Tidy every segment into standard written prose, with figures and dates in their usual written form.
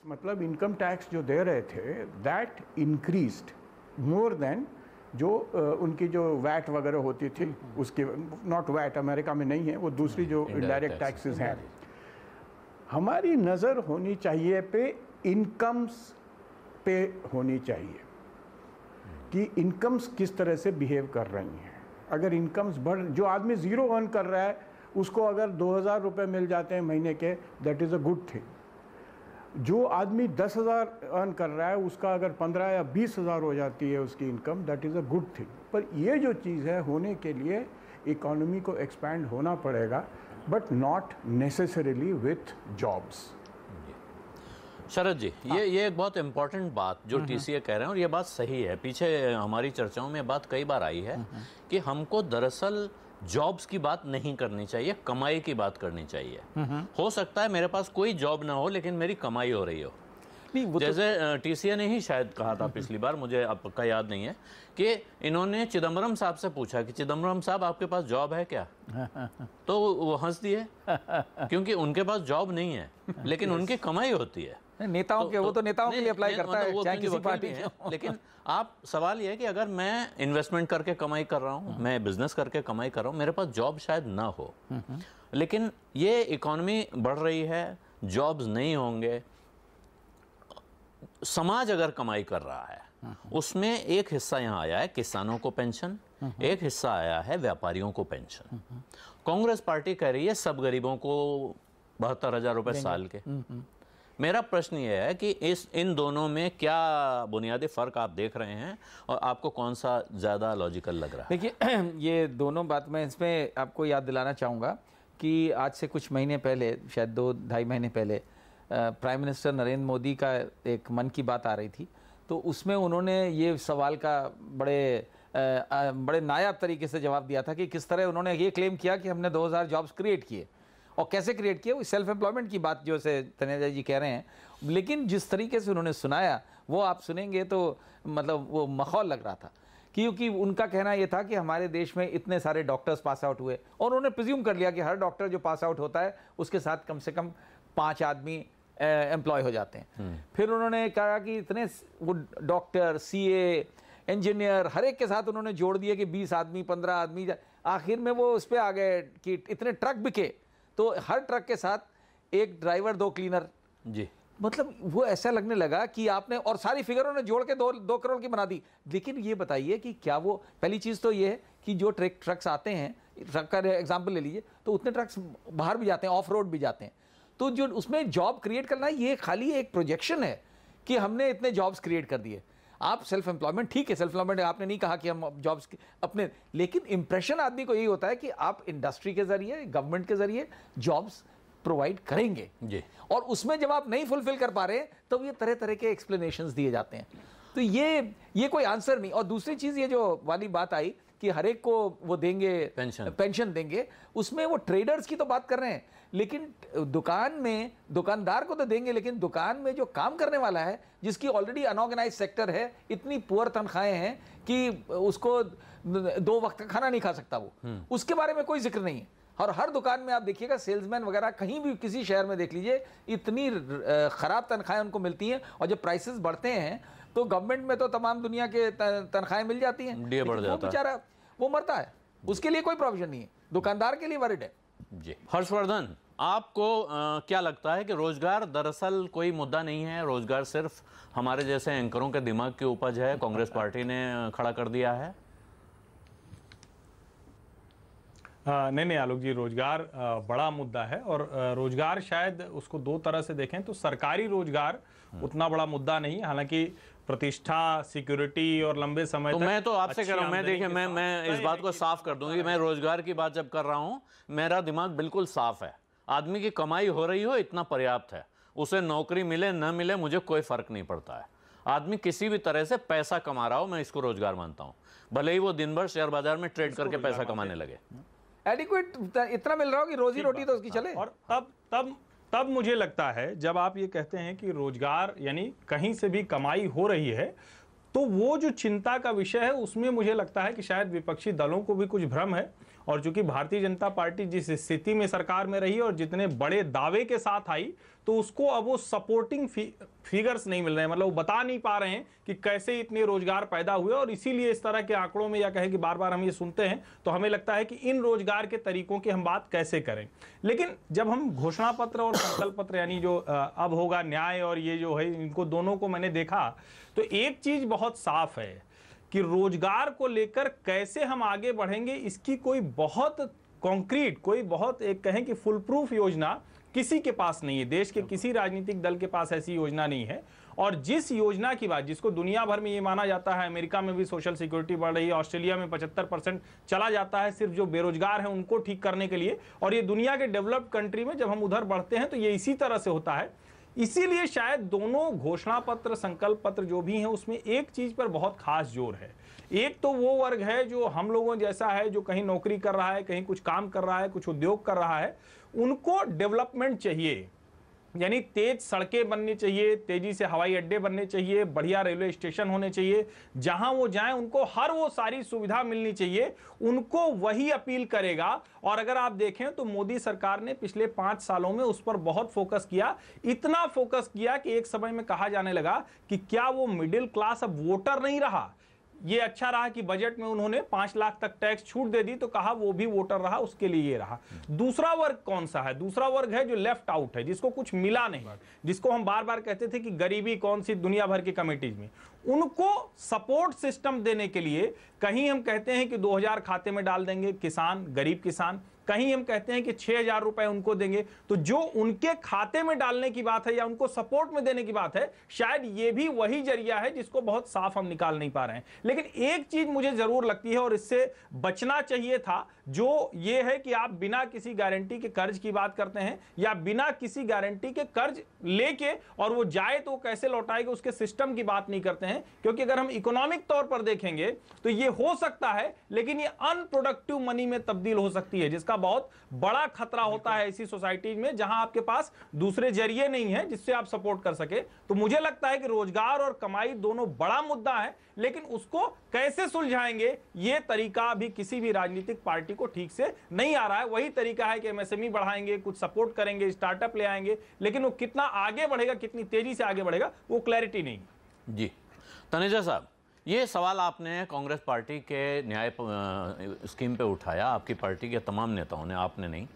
मतलब income tax जो दे रहे थे दैट इंक्रीज्ड मोर देन जो उनकी जो वैट वगैरह होती थी उसके, नॉट वैट अमेरिका में नहीं है, वो दूसरी जो इनडायरेक्ट टैक्सेस हैं। हमारी नज़र होनी चाहिए पे इनकम्स पे होनी चाहिए कि इनकम्स किस तरह से बिहेव कर रही हैं। अगर इनकम्स बढ़, जो आदमी ज़ीरो अर्न कर रहा है उसको अगर 2000 रुपये मिल जाते हैं महीने के, that is a good thing. जो आदमी 10,000 अर्न कर रहा है उसका अगर 15 या 20,000 हो जाती है उसकी income, that is a good thing. पर ये जो चीज़ है, होने के लिए इकोनॉमी को एक्सपैंड होना पड़ेगा, but not necessarily with jobs. Sharad ji, ये एक बहुत इंपॉर्टेंट बात जो टीसीए कह रहे हैं, और ये बात सही है। पीछे हमारी चर्चाओं में बात कई बार आई है कि हमको दरअसल जॉब्स की बात नहीं करनी चाहिए, कमाई की बात करनी चाहिए। हो सकता है मेरे पास कोई जॉब ना हो लेकिन मेरी कमाई हो रही हो। जैसे टीसीए ने ही शायद कहा था पिछली बार, मुझे अब पक्का याद नहीं है, कि इन्होंने चिदम्बरम साहब से पूछा कि चिदम्बरम साहब आपके पास जॉब है क्या? तो वो हंस दिए क्योंकि उनके पास जॉब नहीं है लेकिन उनकी कमाई होती है। नेताओं के, वो तो नेताओं के लिए अप्लाई करता है, चाहे किसी पार्टी है। लेकिन आप सवाल ये है कि अगर मैं इन्वेस्टमेंट करके कमाई कर रहा हूँ, मैं बिजनेस करके कमाई कर रहा हूँ, मेरे पास जॉब शायद ना हो, लेकिन ये इकोनॉमी बढ़ रही है, जॉब्स नहीं होंगे, समाज अगर कमाई कर रहा है उसमें एक हिस्सा यहाँ आया है किसानों को पेंशन, एक हिस्सा आया है व्यापारियों को पेंशन। कांग्रेस पार्टी कह रही है सब गरीबों को 72,000 रुपए साल के। मेरा प्रश्न ये है कि इन दोनों में क्या बुनियादी फर्क आप देख रहे हैं और आपको कौन सा ज़्यादा लॉजिकल लग रहा है? देखिए, ये दोनों बात मैं इसमें आपको याद दिलाना चाहूँगा कि आज से कुछ महीने पहले, शायद 2-2.5 महीने पहले, प्राइम मिनिस्टर नरेंद्र मोदी का एक मन की बात आ रही थी, तो उसमें उन्होंने ये सवाल का बड़े नायाब तरीके से जवाब दिया था कि किस तरह उन्होंने ये क्लेम किया कि हमने 2000 जॉब्स क्रिएट किए, और कैसे क्रिएट किए, वो सेल्फ एम्प्लॉयमेंट की बात जो से तनेजा जी कह रहे हैं। लेकिन जिस तरीके से उन्होंने सुनाया वो आप सुनेंगे तो मतलब वो माहौल लग रहा था, क्योंकि उनका कहना ये था कि हमारे देश में इतने सारे डॉक्टर्स पास आउट हुए, और उन्होंने प्रिज्यूम कर लिया कि हर डॉक्टर जो पास आउट होता है उसके साथ कम से कम 5 आदमी एम्प्लॉय हो जाते हैं। फिर उन्होंने कहा कि इतने वो डॉक्टर, सीए, इंजीनियर, हर एक के साथ उन्होंने जोड़ दिए कि 20 आदमी, 15 आदमी। आखिर में वो उस पर आ गए कि इतने ट्रक बिके तो हर ट्रक के साथ एक ड्राइवर, 2 क्लीनर जी। मतलब वो ऐसा लगने लगा कि आपने, और सारी फिगरों ने जोड़ के 2 करोड़ की बना दी। लेकिन ये बताइए कि क्या वो, पहली चीज़ तो ये है कि जो ट्रक्स आते हैं, ट्रक का एग्जाम्पल ले लीजिए, तो उतने ट्रक्स बाहर भी जाते हैं, ऑफ रोड भी जाते हैं, तो जो उसमें जॉब क्रिएट करना, ये खाली एक प्रोजेक्शन है कि हमने इतने जॉब्स क्रिएट कर दिए। आप सेल्फ एम्प्लॉयमेंट, ठीक है, सेल्फ एम्प्लॉयमेंट आपने नहीं कहा कि हम जॉब्स अपने, लेकिन इंप्रेशन आदमी को यही होता है कि आप इंडस्ट्री के जरिए, गवर्नमेंट के जरिए जॉब्स प्रोवाइड करेंगे जी। और उसमें जब आप नहीं फुलफिल कर पा रहे तो ये तरह तरह के एक्सप्लेनेशंस दिए जाते हैं, तो ये कोई आंसर नहीं। और दूसरी चीज, ये जो वाली बात आई कि हर एक को वो देंगे पेंशन देंगे, उसमें वो ट्रेडर्स की तो बात कर रहे हैं, लेकिन दुकान में दुकानदार को तो देंगे, लेकिन दुकान में जो काम करने वाला है, जिसकी ऑलरेडी अनऑर्गेनाइज सेक्टर है, इतनी पुअर तनख्वाहें हैं कि उसको 2 वक्त का खाना नहीं खा सकता वो, उसके बारे में कोई जिक्र नहीं है। और हर दुकान में आप देखिएगा, सेल्समैन वगैरह कहीं भी किसी शहर में देख लीजिए, इतनी खराब तनख्वाहें उनको मिलती हैं, और जब प्राइसेस बढ़ते हैं तो गवर्नमेंट में तो तमाम दुनिया के तनख्वाहें मिल जाती हैं, वो बेचारा वो मरता है, उसके लिए कोई प्रोविजन नहीं है, दुकानदार के लिए वरिड है जी। हर्षवर्धन, आपको क्या लगता है कि रोजगार दरअसल कोई मुद्दा नहीं है, रोजगार सिर्फ हमारे जैसे एंकरों के दिमाग की उपज है, कांग्रेस पार्टी ने खड़ा कर दिया है? नहीं आलोक जी, रोजगार बड़ा मुद्दा है, और रोजगार शायद उसको 2 तरह से देखें तो सरकारी रोजगार उतना बड़ा मुद्दा नहीं, हालांकि प्रतिष्ठा, सिक्योरिटी और लंबे समय तो मैं तो आपसे कह रहा हूं, मैं देखिए, मैं इस बात को साफ कर दूंगी, मैं रोजगार की बात जब कर रहा हूं, मेरा दिमाग बिल्कुल साफ है। आदमी की कमाई हो रही हो, इतना पर्याप्त है, उसे नौकरी मिले न मिले मुझे कोई फर्क नहीं पड़ता है। आदमी किसी भी तरह से पैसा कमा रहा हो, मैं इसको रोजगार मानता हूं, भले ही वो दिन भर शेयर बाजार में ट्रेड करके पैसा कमाने लगे। एडिक्वेट इतना मिल रहा हो कि रोजी रोटी तो उसकी चले। और तब मुझे लगता है, जब आप ये कहते हैं कि रोजगार यानी कहीं से भी कमाई हो रही है, तो वो जो चिंता का विषय है उसमें मुझे लगता है कि शायद विपक्षी दलों को भी कुछ भ्रम है, और चूंकि भारतीय जनता पार्टी जिस स्थिति में सरकार में रही और जितने बड़े दावे के साथ आई, तो उसको अब वो सपोर्टिंग फिगर्स नहीं मिल रहे हैं, मतलब वो बता नहीं पा रहे हैं कि कैसे इतने रोजगार पैदा हुए। और इसीलिए इस तरह के आंकड़ों में या कहें कि बार बार हम ये सुनते हैं तो हमें लगता है कि इन रोजगार के तरीकों की हम बात कैसे करें। लेकिन जब हम घोषणा पत्र और संकल्प पत्र यानी जो अब होगा न्याय और ये जो है, इनको दोनों को मैंने देखा तो एक चीज बहुत साफ है कि रोजगार को लेकर कैसे हम आगे बढ़ेंगे, इसकी कोई बहुत कॉन्क्रीट, कोई बहुत एक कहें कि फुल प्रूफ योजना किसी के पास नहीं है। देश के किसी राजनीतिक दल के पास ऐसी योजना नहीं है। और जिस योजना की बात, जिसको दुनिया भर में ये माना जाता है, अमेरिका में भी सोशल सिक्योरिटी बढ़ रही है, ऑस्ट्रेलिया में 75% चला जाता है सिर्फ जो बेरोजगार है उनको ठीक करने के लिए, और ये दुनिया के डेवलप्ड कंट्री में जब हम उधर बढ़ते हैं तो ये इसी तरह से होता है। इसीलिए शायद दोनों घोषणा पत्र, संकल्प पत्र जो भी हैं, उसमें एक चीज पर बहुत खास जोर है। एक तो वो वर्ग है जो हम लोगों जैसा है, जो कहीं नौकरी कर रहा है, कहीं कुछ काम कर रहा है, कुछ उद्योग कर रहा है, उनको डेवलपमेंट चाहिए, यानी तेज सड़कें बननी चाहिए, तेजी से हवाई अड्डे बनने चाहिए, बढ़िया रेलवे स्टेशन होने चाहिए, जहां वो जाएं उनको हर वो सारी सुविधा मिलनी चाहिए, उनको वही अपील करेगा। और अगर आप देखें तो मोदी सरकार ने पिछले 5 सालों में उस पर बहुत फोकस किया, इतना फोकस किया कि एक समय में कहा जाने लगा कि क्या वो मिडिल क्लास अब वोटर नहीं रहा। ये अच्छा रहा कि बजट में उन्होंने 5 लाख तक टैक्स छूट दे दी, तो कहा वो भी वोटर रहा, उसके लिए ये रहा। दूसरा वर्ग कौन सा है? दूसरा वर्ग है जो लेफ्ट आउट है, जिसको कुछ मिला नहीं, जिसको हम बार बार कहते थे कि गरीबी कौन सी दुनिया भर की कमेटीज में, उनको सपोर्ट सिस्टम देने के लिए कहीं हम कहते हैं कि 2000 खाते में डाल देंगे किसान, गरीब किसान, कहीं हम कहते हैं कि 6000 रुपए उनको देंगे। तो जो उनके खाते में डालने की बात है या उनको सपोर्ट में देने की बात है, शायद ये भी वही जरिया है जिसको बहुत साफ हम निकाल नहीं पा रहे हैं। लेकिन एक चीज मुझे जरूर लगती है और इससे बचना चाहिए था, जो ये है कि आप बिना किसी गारंटी के कर्ज की बात करते हैं या बिना किसी गारंटी के कर्ज लेके और वो जाए तो कैसे लौटाएगा उसके सिस्टम की बात नहीं करते हैं। क्योंकि अगर हम इकोनॉमिक तौर पर देखेंगे तो ये हो सकता है, लेकिन ये अनप्रोडक्टिव मनी में तब्दील हो सकती है, जिसका बहुत बड़ा खतरा होता है ऐसी सोसाइटी में जहां आपके पास दूसरे जरिए नहीं है जिससे आप सपोर्ट कर सके। तो मुझे लगता है कि रोजगार और कमाई दोनों बड़ा मुद्दा है, लेकिन उसको कैसे सुलझाएंगे ये तरीका भी किसी भी राजनीतिक पार्टी को ठीक से नहीं आ रहा है। वही तरीका है कि एमएसएमई बढ़ाएंगे, कुछ सपोर्ट करेंगे, स्टार्टअप ले आएंगे, लेकिन वो कितना आगे बढ़ेगा, कितनी तेजी से आगे बढ़ेगा, वो क्लैरिटी नहीं। जी तनेजा साहब, ये सवाल आपने कांग्रेस पार्टी के न्याय स्कीम पे उठाया, आपकी पार्टी के तमाम नेताओं ने, आपने नहीं,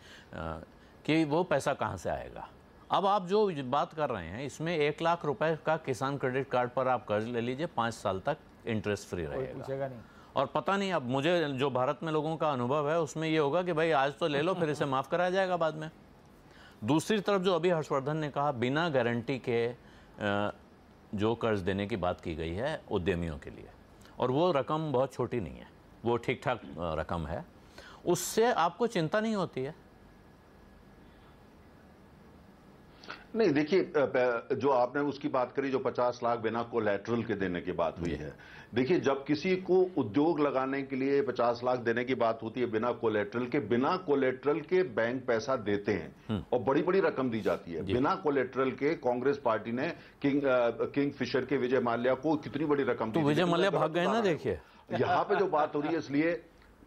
कि वो पैसा कहाँ से आएगा। अब आप जो बात कर रहे हैं इसमें 1 लाख रुपए का किसान क्रेडिट कार्ड पर आप कर्ज ले लीजिए, 5 साल तक इंटरेस्ट फ्री रहेगा नहीं। और पता नहीं, अब मुझे जो भारत में लोगों का अनुभव है उसमें ये होगा कि भाई आज तो ले लो, फिर इसे माफ़ कराया जाएगा बाद में। दूसरी तरफ जो अभी हर्षवर्धन ने कहा, बिना गारंटी के जो कर्ज देने की बात की गई है उद्यमियों के लिए, और वो रकम बहुत छोटी नहीं है, वो ठीक ठाक रकम है, उससे आपको चिंता नहीं होती है? नहीं, देखिए, जो आपने उसकी बात करी, जो 50 लाख बिना कोलैटरल के देने की बात हुई है, देखिए जब किसी को उद्योग लगाने के लिए 50 लाख देने की बात होती है बिना कोलैटरल के बैंक पैसा देते हैं और बड़ी बड़ी रकम दी जाती है। बिना कोलैटरल के कांग्रेस पार्टी ने किंग फिशर के विजय माल्या को कितनी बड़ी रकम दी। तो विजय माल्या भाग गए ना, देखिए यहां पे जो बात हो रही है, इसलिए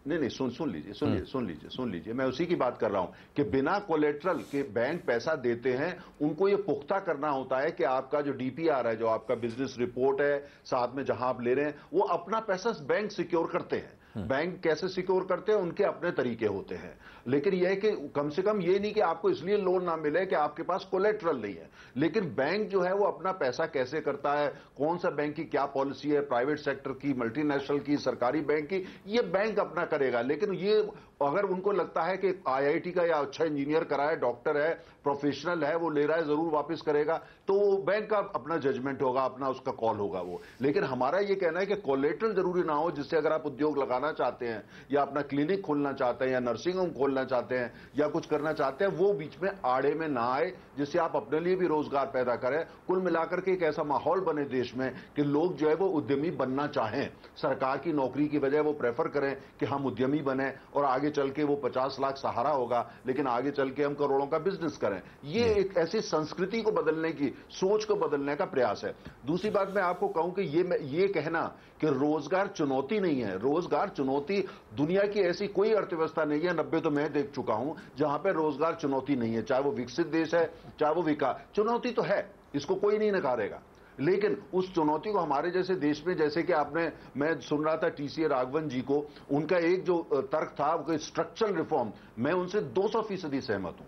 नहीं, सुन लीजिए, मैं उसी की बात कर रहा हूं कि बिना कोलेट्रल के बैंक पैसा देते हैं। उनको ये पुख्ता करना होता है कि आपका जो डीपीआर है, जो आपका बिजनेस रिपोर्ट है, साथ में जहां आप ले रहे हैं, वो अपना पैसा बैंक सिक्योर करते हैं। बैंक कैसे सिक्योर करते हैं, उनके अपने तरीके होते हैं। लेकिन यह है कि कम से कम ये नहीं कि आपको इसलिए लोन ना मिले कि आपके पास कोलेट्रल नहीं है, लेकिन बैंक जो है वो अपना पैसा कैसे करता है, कौन सा बैंक की क्या पॉलिसी है, प्राइवेट सेक्टर की, मल्टीनेशनल की, सरकारी बैंक की, ये बैंक अपना करेगा। लेकिन ये अगर उनको लगता है कि आईआईटी का या अच्छा इंजीनियर करा है, डॉक्टर है, प्रोफेशनल है, वो ले रहा है, जरूर वापस करेगा, तो वो बैंक का अपना जजमेंट होगा, अपना उसका कॉल होगा वो। लेकिन हमारा ये कहना है कि कोलेट्रल जरूरी ना हो, जिससे अगर आप उद्योग लगाना चाहते हैं या अपना क्लिनिक खोलना चाहते हैं या नर्सिंग होम खोलना चाहते हैं या कुछ करना चाहते हैं, वो बीच में आड़े में ना आए, जिससे आप अपने लिए भी रोजगार पैदा करें। कुल मिलाकर के एक ऐसा माहौल बने देश में कि लोग जो है वो उद्यमी बनना चाहें, सरकार की नौकरी की बजाय वो प्रेफर करें कि हम उद्यमी बने और आगे चल के वो 50 लाख सहारा होगा, लेकिन आगे चल के हम करोड़ों का बिजनेस करें। ये एक ऐसी संस्कृति को बदलने की सोच को बदलने का प्रयास है। दूसरी बात मैं आपको कहूं कि ये कहना कि रोजगार चुनौती नहीं है, रोजगार चुनौती दुनिया की ऐसी कोई अर्थव्यवस्था नहीं है, 90 तो मैं देख चुका हूं जहां पर रोजगार चुनौती नहीं है, चाहे वो विकसित देश है चाहे वो विकास, चुनौती तो है, इसको कोई नहीं नकारेगा। लेकिन उस चुनौती को हमारे जैसे देश में, जैसे कि मैं सुन रहा था टीसी राघवन जी को, उनका एक जो तर्क था वो स्ट्रक्चरल रिफॉर्म, मैं उनसे 200% सहमत हूं।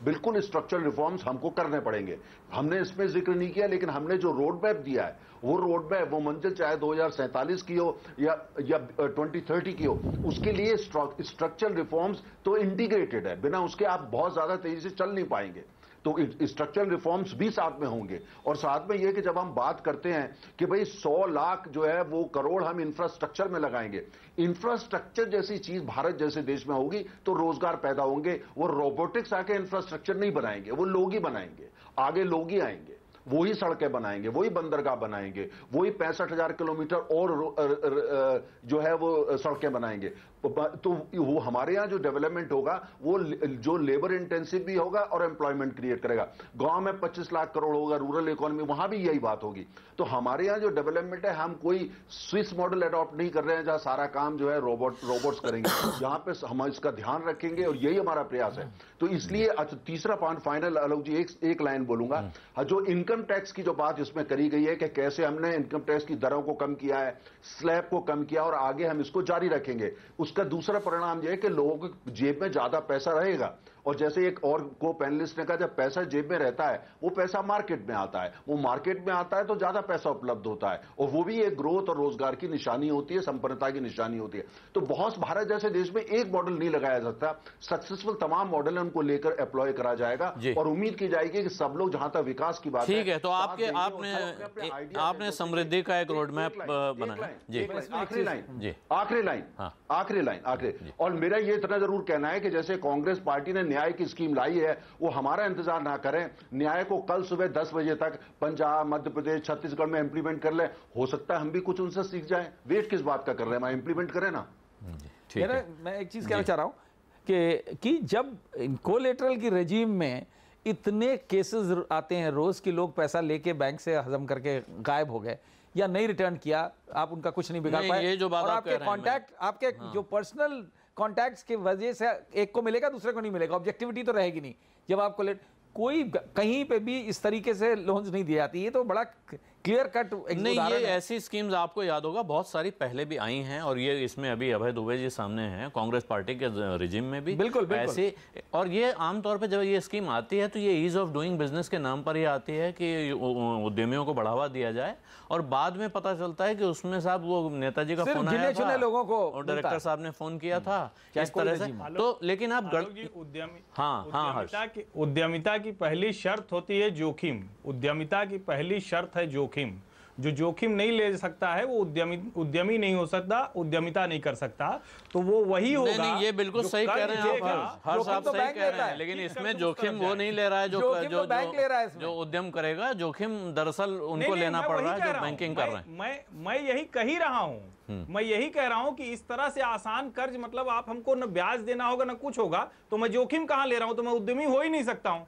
बिल्कुल स्ट्रक्चरल रिफॉर्म्स हमको करने पड़ेंगे, हमने इसमें जिक्र नहीं किया, लेकिन हमने जो रोड मैप दिया है वो रोड मैप, वो मंजिल चाहे 2047 की हो या 2030 की हो, उसके लिए स्ट्रक्चरल रिफॉर्म्स तो इंटीग्रेटेड है, बिना उसके आप बहुत ज्यादा तेजी से चल नहीं पाएंगे। तो स्ट्रक्चरल रिफॉर्म्स भी साथ में होंगे। और साथ में यह कि जब हम बात करते हैं कि भाई 100 लाख जो है वो करोड़ हम इंफ्रास्ट्रक्चर में लगाएंगे, इंफ्रास्ट्रक्चर जैसी चीज भारत जैसे देश में होगी तो रोजगार पैदा होंगे। वो रोबोटिक्स आके इंफ्रास्ट्रक्चर नहीं बनाएंगे, वो लोग ही बनाएंगे, आगे लोग ही आएंगे, वही सड़कें बनाएंगे, वही बंदरगाह बनाएंगे, वही 65,000 किलोमीटर और जो है वो सड़कें बनाएंगे। तो वो हमारे यहाँ जो डेवलपमेंट होगा वो जो लेबर इंटेंसिव भी होगा और एम्प्लॉयमेंट क्रिएट करेगा। गांव में 25 लाख करोड़ होगा, रूरल इकोनॉमी वहां भी यही बात होगी। तो हमारे यहाँ जो डेवलपमेंट है, हम कोई स्विस मॉडल अडॉप्ट नहीं कर रहे हैं जहां सारा काम जो है रोबोट्स करेंगे, यहाँ पे हम इसका ध्यान रखेंगे और यही हमारा प्रयास है। तो इसलिए तीसरा पॉइंट फाइनल, आलोक जी एक लाइन बोलूंगा, जो इनकम टैक्स की जो बात इसमें करी गई है कि कैसे हमने इनकम टैक्स की दरों को कम किया है, स्लैब को कम किया और आगे हम इसको जारी रखेंगे, उसका दूसरा परिणाम यह है कि लोगों की जेब में ज्यादा पैसा रहेगा। और जैसे एक और को पैनलिस्ट ने कहा, जब पैसा जेब में रहता है वो पैसा मार्केट में आता है, वो मार्केट में आता है तो ज्यादा पैसा उपलब्ध होता है, और वो भी एक ग्रोथ और रोजगार की निशानी होती है, संपन्नता की निशानी होती है। तो बहुत भारत जैसे देश में एक मॉडल नहीं लगाया सकता, सक्सेसफुल तमाम मॉडल है उनको लेकर एप्लॉय करा जाएगा और उम्मीद की जाएगी कि सब लोग जहां तक विकास की बात ठीक है। तो आपने समृद्धि का एक रोड मैप बनाया जी। आखिरी लाइन और मेरा ये इतना जरूर कहना है कि जैसे कांग्रेस पार्टी ने न्याय की स्कीम लाई है, वो हमारा इंतजार ना करें, न्याय को कल सुबह 10 बजे तक पंजाब, मध्य प्रदेश, छत्तीसगढ़ में इंप्लीमेंट कर ले, हो सकता है हम भी कुछ उनसे सीख जाएं। वेट किस बात का कर रहे हैं, इंप्लीमेंट करें ना। ठीक है। मैं एक चीज कहना चाह रहा हूं कि जब कोलेटरल की रेजिम में इतने केसेस आते हैं रोज की, लोग पैसा लेके बैंक से हजम करके गायब हो गए या नहीं रिटर्न किया, आप उनका कुछ नहीं बिगाड़ पाए, ये जो बात और आप आपके कह रहे हैं, कॉन्टैक्ट, आपके जो पर्सनल कॉन्टैक्ट्स की वजह से एक को मिलेगा दूसरे को नहीं मिलेगा, ऑब्जेक्टिविटी तो रहेगी नहीं। जब आपको कोई कहीं पे भी इस तरीके से लोन्स नहीं दी जाती, ये तो बड़ा क्लियर कट नहीं। ये ऐसी स्कीम्स आपको याद होगा बहुत सारी पहले भी आई हैं, और ये इसमें अभी अभय दुबे जी सामने हैं, कांग्रेस पार्टी के रिजिम में भी बिल्कुल ऐसे। और ये आमतौर पे जब ये स्कीम आती है तो ये ईज ऑफ डूइंग बिजनेस के नाम पर ही आती है कि उद्यमियों को बढ़ावा दिया जाए, और बाद में पता चलता है कि उसमें साहब वो नेताजी का फोन आया था, लोगों को और डायरेक्टर साहब ने फोन किया था इस तरह से। तो लेकिन आप उद्यमिता की पहली शर्त होती है जोखिम। उद्यमिता की पहली शर्त है जोखिम। जो जोखिम नहीं ले सकता है वो उद्यमी नहीं हो सकता, उद्यमिता नहीं कर सकता। तो वो वही होगा। नहीं, ये बिल्कुल सही कह रहे हैं आप, हर साहब सही कह रहे हैं, लेकिन इसमें जोखिम वो नहीं ले रहा है जो उद्यम करेगा। जोखिम दरअसल उनको लेना पड़ रहा है जो बैंकिंग कर रहे हैं। मैं यही कह ही रहा हूँ, मैं यही कह रहा हूं कि इस तरह से आसान कर्ज, मतलब आप हमको न ब्याज देना होगा न कुछ होगा, तो मैं जोखिम कहां ले रहा हूं, तो मैं उद्यमी हो ही नहीं सकता हूं।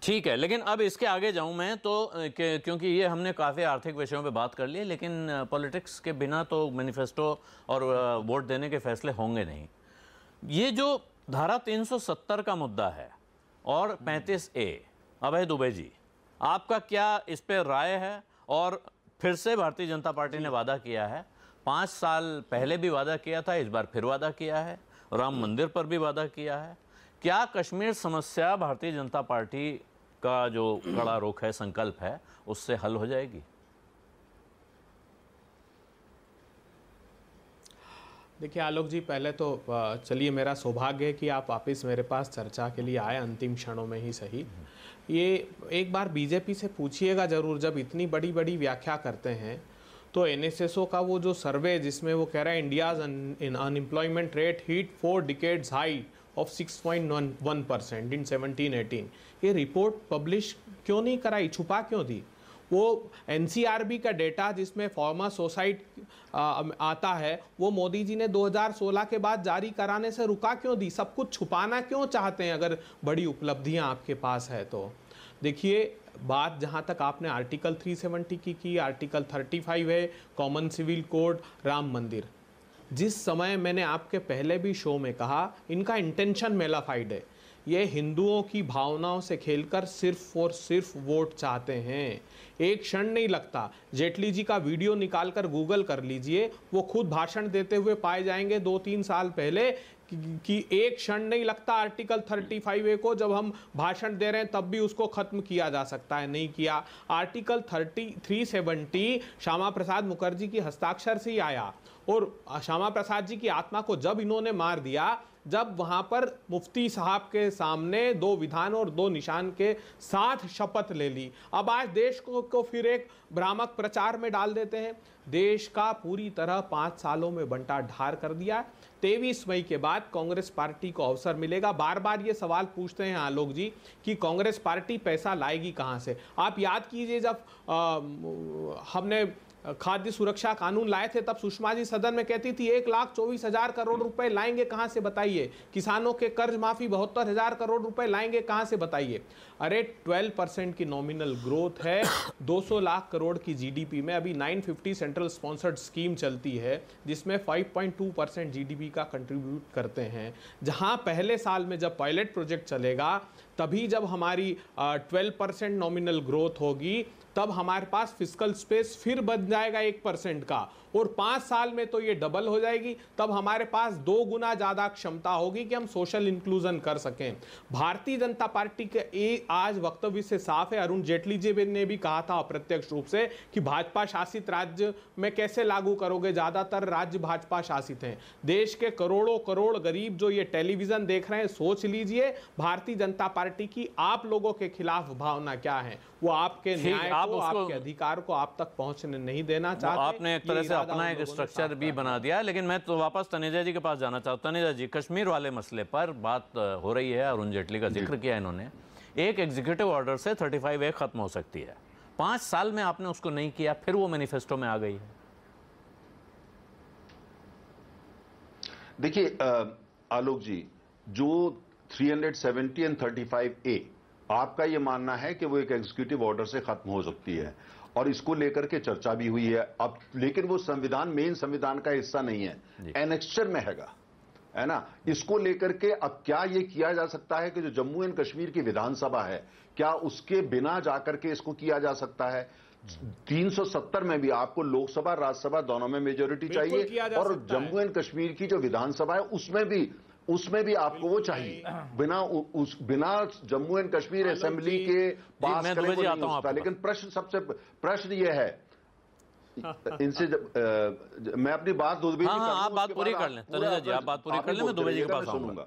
ठीक है, लेकिन अब इसके आगे जाऊं मैं तो क्योंकि ये हमने काफ़ी आर्थिक विषयों पे बात कर ली, लेकिन पॉलिटिक्स के बिना तो मैनिफेस्टो और वोट देने के फैसले होंगे नहीं। ये जो धारा 370 का मुद्दा है और 35A, अभय दुबे जी, आपका क्या इस पे राय है? और फिर से भारतीय जनता पार्टी ने वादा किया है, 5 साल पहले भी वादा किया था, इस बार फिर वादा किया है, राम मंदिर पर भी वादा किया है। क्या कश्मीर समस्या भारतीय जनता पार्टी का जो कड़ा रुख है, संकल्प है, उससे हल हो जाएगी? देखिए आलोक जी, पहले तो चलिए, मेरा सौभाग्य है कि आप वापस मेरे पास चर्चा के लिए आए, अंतिम क्षणों में ही सही। ये एक बार बीजेपी से पूछिएगा जरूर, जब इतनी बड़ी बड़ी व्याख्या करते हैं तो एनएसएसओ का वो जो सर्वे जिसमें वो कह रहा है India's unemployment rate hit 4 decades high of 6.1% इन 17-18, ये रिपोर्ट पब्लिश क्यों नहीं कराई, छुपा क्यों दी? वो एनसीआरबी का डेटा जिसमें फॉर्मर सोसाइट आता है, वो मोदी जी ने 2016 के बाद जारी कराने से रुका क्यों दी? सब कुछ छुपाना क्यों चाहते हैं अगर बड़ी उपलब्धियां आपके पास है तो? देखिए, बात जहां तक आपने आर्टिकल 370 की आर्टिकल 35 है कॉमन सिविल कोड, राम मंदिर, जिस समय मैंने आपके पहले भी शो में कहा इनका इंटेंशन मेलाफाइड है, ये हिंदुओं की भावनाओं से खेलकर सिर्फ और सिर्फ वोट चाहते हैं। एक क्षण नहीं लगता, जेटली जी का वीडियो निकालकर गूगल कर लीजिए, वो खुद भाषण देते हुए पाए जाएंगे 2-3 साल पहले कि एक क्षण नहीं लगता आर्टिकल 35A को जब हम भाषण दे रहे हैं तब भी उसको खत्म किया जा सकता है, नहीं किया। आर्टिकल 370 श्यामा प्रसाद मुखर्जी की हस्ताक्षर से ही आया, और श्यामा प्रसाद जी की आत्मा को जब इन्होंने मार दिया, जब वहां पर मुफ्ती साहब के सामने 2 विधान और 2 निशान के साथ शपथ ले ली। अब आज देश को फिर एक भ्रामक प्रचार में डाल देते हैं। देश का पूरी तरह 5 सालों में बंटा ढार कर दिया। 23 मई के बाद कांग्रेस पार्टी को अवसर मिलेगा। बार बार ये सवाल पूछते हैं आलोक जी कि कांग्रेस पार्टी पैसा लाएगी कहां से। आप याद कीजिए, जब हमने खाद्य सुरक्षा कानून लाए थे तब सुषमा जी सदन में कहती थी 1,24,000 करोड़ रुपए लाएंगे कहां से बताइए, किसानों के कर्ज माफी 72,000 करोड़ रुपए लाएंगे कहां से बताइए। अरे 12% की नॉमिनल ग्रोथ है, 200 लाख करोड़ की जीडीपी में। अभी 950 सेंट्रल स्पॉन्सर्ड स्कीम चलती है जिसमें 5.2% जीडीपी का कंट्रीब्यूट करते हैं। जहां पहले साल में जब पायलट प्रोजेक्ट चलेगा तभी जब हमारी 12% नॉमिनल ग्रोथ होगी, तब हमारे पास फिस्कल स्पेस फिर बन जाएगा 1% का, और 5 साल में तो ये डबल हो जाएगी। तब हमारे पास 2 गुना ज्यादा क्षमता होगी कि हम सोशल इंक्लूजन कर सकें। भारतीय जनता पार्टी के आज वक्तव्य से साफ है, अरुण जेटली जी ने भी कहा था अप्रत्यक्ष रूप से कि भाजपा शासित राज्य में कैसे लागू करोगे, ज्यादातर राज्य भाजपा शासित हैं। देश के करोड़ों करोड़ गरीब जो ये टेलीविजन देख रहे हैं, सोच लीजिए भारतीय जनता पार्टी की आप लोगों के खिलाफ भावना क्या है। वो आपके न्याय को, आपके अधिकार को आप तक पहुंचने नहीं देना चाहते। आपने एक तरह से अपना एक स्ट्रक्चर भी बना दिया। लेकिन मैं तो वापस तनेजा जी के पास जाना चाहता हूं। तनेजा जी, कश्मीर वाले मसले पर बात हो रही है, अरुण जेटली का जिक्र किया इन्होंने। एक एग्जीक्यूटिव ऑर्डर से 35A खत्म हो सकती है, 5 साल में आपने उसको नहीं किया, फिर वो मैनिफेस्टो में आ गई है। देखिए आलोक जी, जो 370 और 35A आपका ये मानना है कि वो एक एग्जीक्यूटिव ऑर्डर से खत्म हो सकती है, और इसको लेकर के चर्चा भी हुई है अब, लेकिन वो संविधान, मेन संविधान का हिस्सा नहीं है, एनेक्चर में है ना। इसको लेकर के अब क्या ये किया जा सकता है कि जो जम्मू एंड कश्मीर की विधानसभा है, क्या उसके बिना जाकर के इसको किया जा सकता है? 370 में भी आपको लोकसभा राज्यसभा दोनों में मेजोरिटी चाहिए, और जम्मू एंड कश्मीर की जो विधानसभा है उसमें भी आपको वो चाहिए। बिना जम्मू एंड कश्मीर असेंबली के पास करने को नहीं होता। लेकिन प्रश्न ये है, इनसे मैं अपनी बात दुबे जी, आप बात पूरी कर लें तनेजा जी, आप बात पूरी कर लें, मैं दुबे जी के पास सुनूंगा।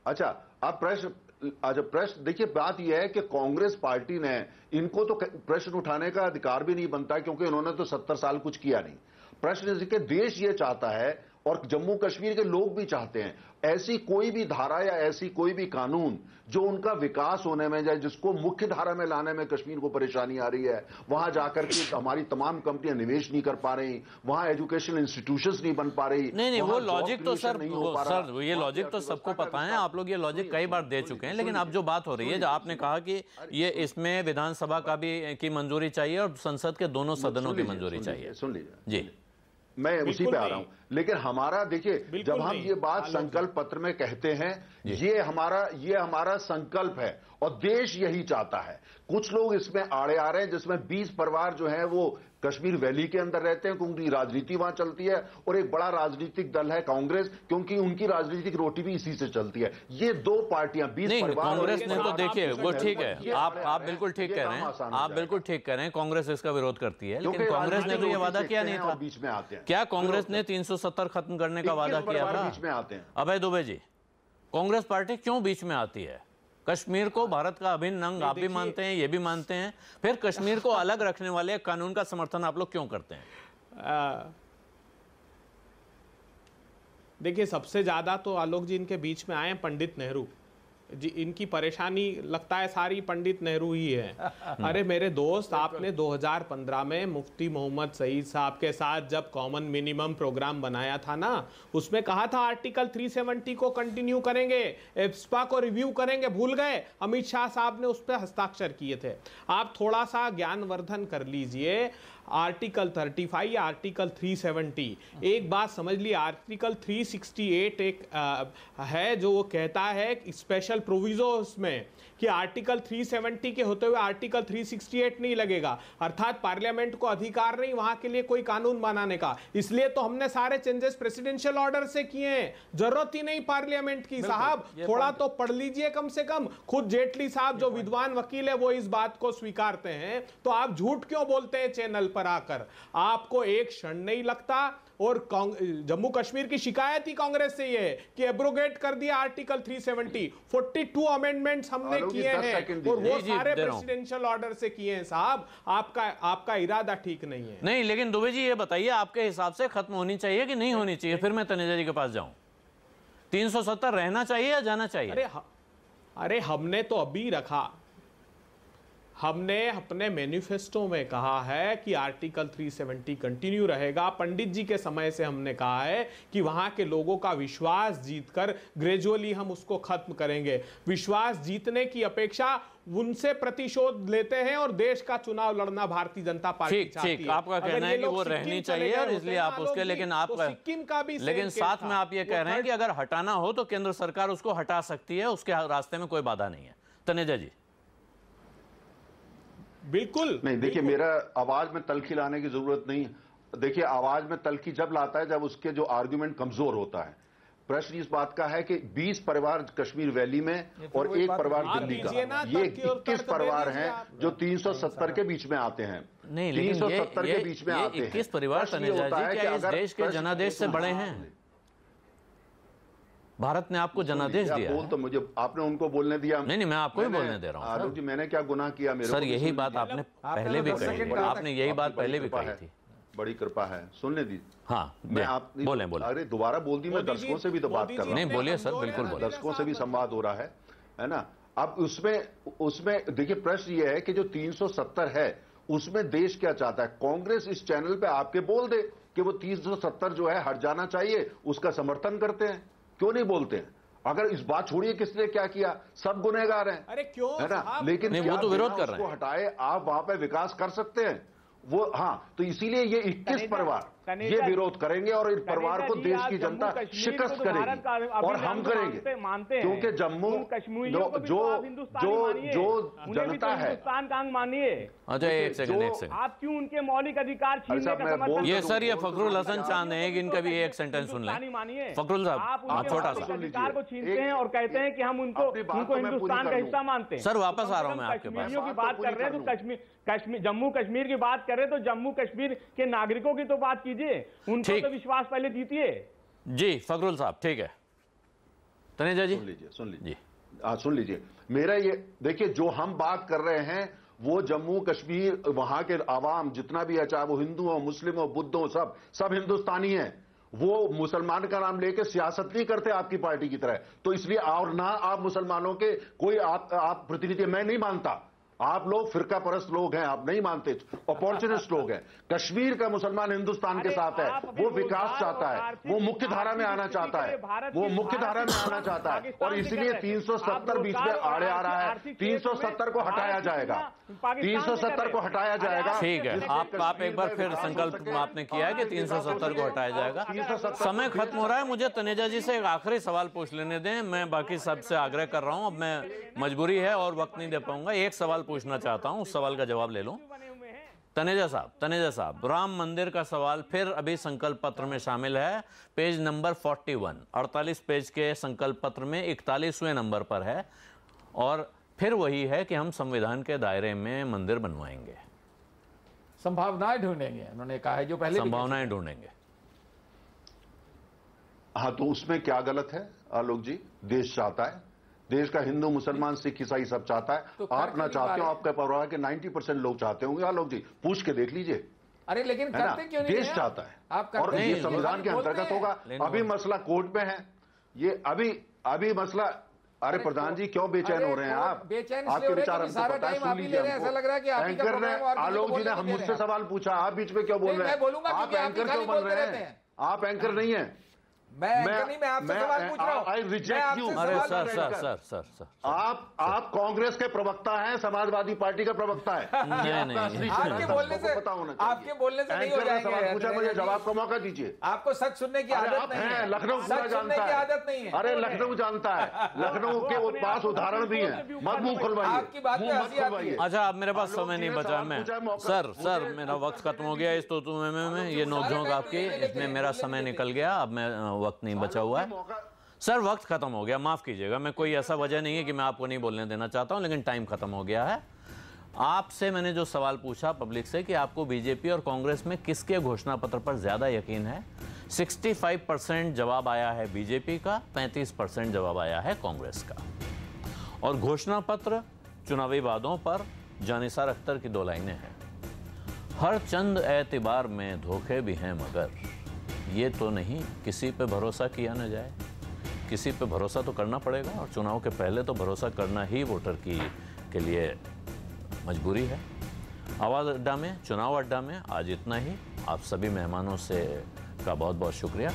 अच्छा, अब प्रश्न देखिए, बात यह है कि कांग्रेस पार्टी ने, इनको तो प्रश्न उठाने का अधिकार भी नहीं बनता क्योंकि उन्होंने तो 70 साल कुछ किया नहीं। प्रश्न कि देश ये चाहता है और जम्मू कश्मीर के लोग भी चाहते हैं, ऐसी कोई भी धारा या ऐसी कोई भी कानून जो उनका विकास होने में जाए, जिसको मुख्य धारा में लाने में कश्मीर को परेशानी आ रही है। वहां जाकर के हमारी तमाम कंपनियां निवेश नहीं कर पा रही, वहां एजुकेशन इंस्टीट्यूशंस नहीं बन पा रही। नहीं, वो लॉजिक तो सर ये लॉजिक तो सबको पता है, आप लोग ये लॉजिक कई बार दे चुके हैं। लेकिन अब जो बात हो रही है, जो आपने कहा कि ये इसमें विधानसभा का भी की मंजूरी चाहिए और संसद के दोनों सदनों की मंजूरी चाहिए। सुन लीजिए जी, मैं उसी पे आ रहा हूं। लेकिन हमारा देखिए, जब हम ये बात संकल्प पत्र में कहते हैं, ये हमारा संकल्प है और देश यही चाहता है। कुछ लोग इसमें आड़े आ रहे हैं, जिसमें 20 परिवार जो हैं वो कश्मीर वैली के अंदर रहते हैं क्योंकि राजनीति वहां चलती है, और एक बड़ा राजनीतिक दल है कांग्रेस, क्योंकि उनकी राजनीतिक रोटी भी इसी से चलती है। ये 2 पार्टियां 20 परिवार। कांग्रेस ने तो देखिए वो ठीक है, आप बिल्कुल ठीक कह रहे हैं, आप बिल्कुल ठीक कह रहे हैं, कांग्रेस इसका विरोध करती है। लेकिन कांग्रेस ने तो ये वादा किया नहीं था, बीच में आते हैं। क्या कांग्रेस ने 370 खत्म करने का वादा किया था? बीच में आते हैं। अभय दुबे जी, कांग्रेस पार्टी क्यों बीच में आती है? कश्मीर को भारत का अभिन्न अंग आप भी मानते हैं, ये भी मानते हैं, फिर कश्मीर को अलग रखने वाले कानून का समर्थन आप लोग क्यों करते हैं? देखिए, सबसे ज्यादा तो आलोक जी इनके बीच में आए पंडित नेहरू। इनकी परेशानी लगता है सारी पंडित नेहरू ही है। अरे मेरे दोस्त, आपने 2015 में मुफ्ती मोहम्मद सईद साहब के साथ जब कॉमन मिनिमम प्रोग्राम बनाया था ना, उसमें कहा था आर्टिकल 370 को कंटिन्यू करेंगे, एप्सपा को रिव्यू करेंगे, भूल गए? अमित शाह साहब ने उस पर हस्ताक्षर किए थे। आप थोड़ा सा ज्ञानवर्धन कर लीजिए। आर्टिकल 35 या आर्टिकल 370, एक बात समझ ली, आर्टिकल 368 एक है जो वो कहता है स्पेशल प्रोविजो उसमें कि आर्टिकल 370 के होते हुए आर्टिकल 368 नहीं लगेगा, अर्थात पार्लियामेंट को अधिकार नहीं वहां के लिए कोई कानून बनाने का। इसलिए तो हमने सारे चेंजेस प्रेसिडेंशियल ऑर्डर से किए हैं, जरूरत ही नहीं पार्लियामेंट की। साहब थोड़ा तो पढ़ लीजिए कम से कम। खुद जेटली साहब जो विद्वान वकील है वो इस बात को स्वीकारते हैं, तो आप झूठ क्यों बोलते हैं चैनल पर आकर? आपको एक क्षण नहीं लगता। और जम्मू कश्मीर की शिकायत ही कांग्रेस से ये है कि एब्रोगेट कर दिया आर्टिकल 370। 42 अमेंडमेंट्स हमने किए हैं और वो सारे प्रेसिडेंशियल ऑर्डर से किए हैं। साहब आपका इरादा ठीक नहीं है। नहीं, लेकिन दुबे जी ये बताइए, आपके हिसाब से खत्म होनी चाहिए कि नहीं होनी चाहिए? फिर मैं तनेजा जी के पास जाऊं। 370 रहना चाहिए या जाना चाहिए? अरे हमने तो अभी रखा, हमने अपने मैनिफेस्टो में कहा है कि आर्टिकल 370 कंटिन्यू रहेगा। पंडित जी के समय से हमने कहा है कि वहां के लोगों का विश्वास जीतकर ग्रेजुअली हम उसको खत्म करेंगे। विश्वास जीतने की अपेक्षा उनसे प्रतिशोध लेते हैं और देश का चुनाव लड़ना भारतीय जनता पार्टी चाहती है। आपका कहना है कि वो रहनी चाहिए और इसलिए आप उसके, लेकिन आप सिक्किम का भी, लेकिन साथ में आप ये कह रहे हैं कि अगर हटाना हो तो केंद्र सरकार उसको हटा सकती है, उसके रास्ते में कोई बाधा नहीं है। तनेजा जी। बिल्कुल नहीं, देखिए मेरा आवाज में तलखी लाने की जरूरत नहीं है। देखिए आवाज में तलखी जब लाता है जब उसके जो आर्गुमेंट कमजोर होता है। प्रश्न इस बात का है कि 20 परिवार कश्मीर वैली में और एक परिवार दिल्ली का, ये 21 परिवार हैं जो 370 के बीच में आते हैं। नहीं, 370 के बीच में आते हैं। 21 परिवार तनेजा जी क्या इस देश के जनादेश से बड़े हैं? भारत ने आपको जनादेश दिया बोल तो मुझे आपने उनको बोलने दिया। नहीं, मैं आपको ही बोलने दे रहा हूं। आलोक जी, मैंने क्या गुनाह किया? मेरे सर यही बात आपने पहले भी कही, आपने यही बात पहले भी कही थी। बड़ी कृपा है, सुनने दीजिए। हाँ, मैं आप बोले। अरे दोबारा बोल दी, मैं दर्शकों से भी तो बात कर रहा हूँ। नहीं बोलिए सर, बिल्कुल बोलिए। दर्शकों से भी संवाद हो रहा है ना। अब उसमें देखिए प्रश्न ये है कि जो 370 है उसमें देश क्या चाहता है? कांग्रेस इस चैनल पे आपके बोल दे कि वो 370 जो है हट जाना चाहिए, उसका समर्थन करते हैं। क्यों नहीं बोलते हैं? अगर इस बात छोड़िए किसने क्या किया, सब गुनहगार हैं। अरे क्यों है ना? लेकिन वो तो विरोध कर रहे हैं। हटाए आप वहां पे विकास कर सकते हैं वो। हाँ, तो इसीलिए ये 21 परिवार ये विरोध करेंगे और इन परिवार को देश की जनता शिकस्त करेगी और हम करेंगे, क्योंकि जम्मू जो जनता है। हिंदुस्तान का अंग मानिए। अच्छा एक सेकंड। आप क्यों उनके मौलिक अधिकार छीनने का समर्थन? ये सर, ये फखरुल हसन चांद है कि इनका भी एक सेंटेंस सुन लें। फखरुल साहब, आप छोटा सा अधिकार को छीनते हैं और कहते हैं कि हम उनको हिंदुस्तान का हिस्सा मानते हैं। सर वापस आ रहा हूं मैं आपके पास। कश्मीरियों की बात कर रहे हैं तो जम्मू कश्मीर की बात कर रहे हैं तो जम्मू कश्मीर के नागरिकों की तो बात कीजिए, उनको तो विश्वास पहले जीतिए। जी फखरुल साहब, ठीक है। तनेजा जी सुन लीजिए मेरा ये देखिए, जो हम बात कर रहे हैं वो जम्मू कश्मीर वहां के आवाम जितना भी है, चाहे वो हिंदू हो, मुस्लिम हो, बुद्ध हो, सब हिंदुस्तानी हैं। वो मुसलमान का नाम लेके सियासत नहीं करते आपकी पार्टी की तरह। तो इसलिए और ना आप मुसलमानों के कोई आप प्रतिनिधि, मैं नहीं मानता। आप लोग फिरका परस्त लोग हैं, आप नहीं मानते, अपॉर्चुनिस्ट लोग हैं। कश्मीर का मुसलमान हिंदुस्तान के साथ है, वो विकास चाहता है, वो मुख्य धारा में आना चाहता है, वो मुख्य धारा में आना चाहता है। और इसलिए 370 बीच में आड़े आ रहा है। 370 को हटाया जाएगा, 370 को हटाया जाएगा। ठीक है, आप एक बार फिर संकल्प आपने किया है कि 370 को हटाया जाएगा। समय खत्म हो रहा है, मुझे तनेजा जी से एक आखिरी सवाल पूछ लेने दें। मैं बाकी सबसे आग्रह कर रहा हूं, अब मैं मजबूरी है और वक्त नहीं दे पाऊंगा। एक सवाल पूछना चाहता हूं, उस सवाल का जवाब ले लूं। तनेजा साहब, राम मंदिर का सवाल फिर अभी संकल्प पत्र में शामिल है, पेज नंबर 41, 48 पेज के संकल्प पत्र में 41वें नंबर पर है, और फिर वही है कि हम संविधान के दायरे में मंदिर बनवाएंगे, संभावनाएं ढूंढेंगे। उन्होंने कहा है जो पहले संभावनाएं ढूंढेंगे। हाँ, तो उसमें क्या गलत है आलोक जी? देश चाहता है, देश का हिंदू मुसलमान सिख ईसाई सब चाहता है। तो आप ना चाहते हो, आपका परिवार के 90% लोग चाहते होंगे आलोक जी, पूछ के देख लीजिए। अरे लेकिन करते क्यों नहीं? देश चाहता है और ये संविधान के अंतर्गत होगा। अभी मसला कोर्ट में है, ये अभी मसला अरे प्रधान जी क्यों बेचैन हो रहे हैं आप? बेचैन आपके विचार हमको सारा पता है, टाइम सुन आप ही ले लीजिए रहे हैं, ऐसा लग रहा है कि आप ही का एंकर ने, प्रोग्राम और किसी को आलोक जी बोलने ने नहीं दे मुझसे रहे हैं। सवाल पूछा, आप बीच में क्यों बोल नहीं, रहे हैं? मैं बोलूंगा आप क्योंकि आप एंकर खाली क्यों बन बोलते रहे रहते हैं? हैं। आप एंकर नहीं है। मैं एंकर नहीं, मैं आपसे सवाल पूछ रहा हूं। I मैं reject आपसे you। अरे सवाल सर पूछ सर रहा हूं। सर आप कांग्रेस के प्रवक्ता हैं, समाजवादी पार्टी का प्रवक्ता है। नहीं, आपका नहीं। असली आपके चेहरा बोलने सबको से पता होना चाहिए। आपके बोलने से नहीं हो एंकर ने जाएंगे। सवाल पूछा, मुझे जवाब का मौका दीजिए। आपको सच सुनने की अरे आदत आप नहीं हैं, है। लखनऊ पूरा सच सुनने जानता की है। आदत नहीं है। अरे लखनऊ जानता है, लखनऊ के पास उदाहरण भी है। मत मुंह खुलवाइए, आपकी बात पे मुंह मत हंसी आती है। खुलवाइए। अच्छा, अब मेरे पास आलोक समय जी नहीं ने बचा। सवाल मैं पूछा है, मौका- सर मेरा वक्त खत्म हो गया इस तो में ये नोक-झोंक आपकी, इसमें मेरा समय निकल गया। अब मैं वक्त नहीं बचा हुआ है सर, वक्त खत्म हो गया, माफ कीजिएगा। मैं कोई ऐसा वजह नहीं है कि मैं आपको नहीं बोलने देना चाहता हूं, लेकिन टाइम खत्म हो गया है। आपसे मैंने जो सवाल पूछा पब्लिक से कि आपको बीजेपी और कांग्रेस में किसके घोषणा पत्र पर ज्यादा यकीन है, 65% जवाब आया है बीजेपी का, 35% जवाब आया है कांग्रेस का। और घोषणा पत्र चुनावी वादों पर जानिसार अख्तर की 2 लाइनें हैं, हर चंद एतबार में धोखे भी हैं मगर ये तो नहीं किसी पे भरोसा किया न जाए। किसी पे भरोसा तो करना पड़ेगा और चुनाव के पहले तो भरोसा करना ही वोटर के लिए मजबूरी है। आवाज़ अड्डा में, चुनाव अड्डा में आज इतना ही। आप सभी मेहमानों से का बहुत बहुत शुक्रिया।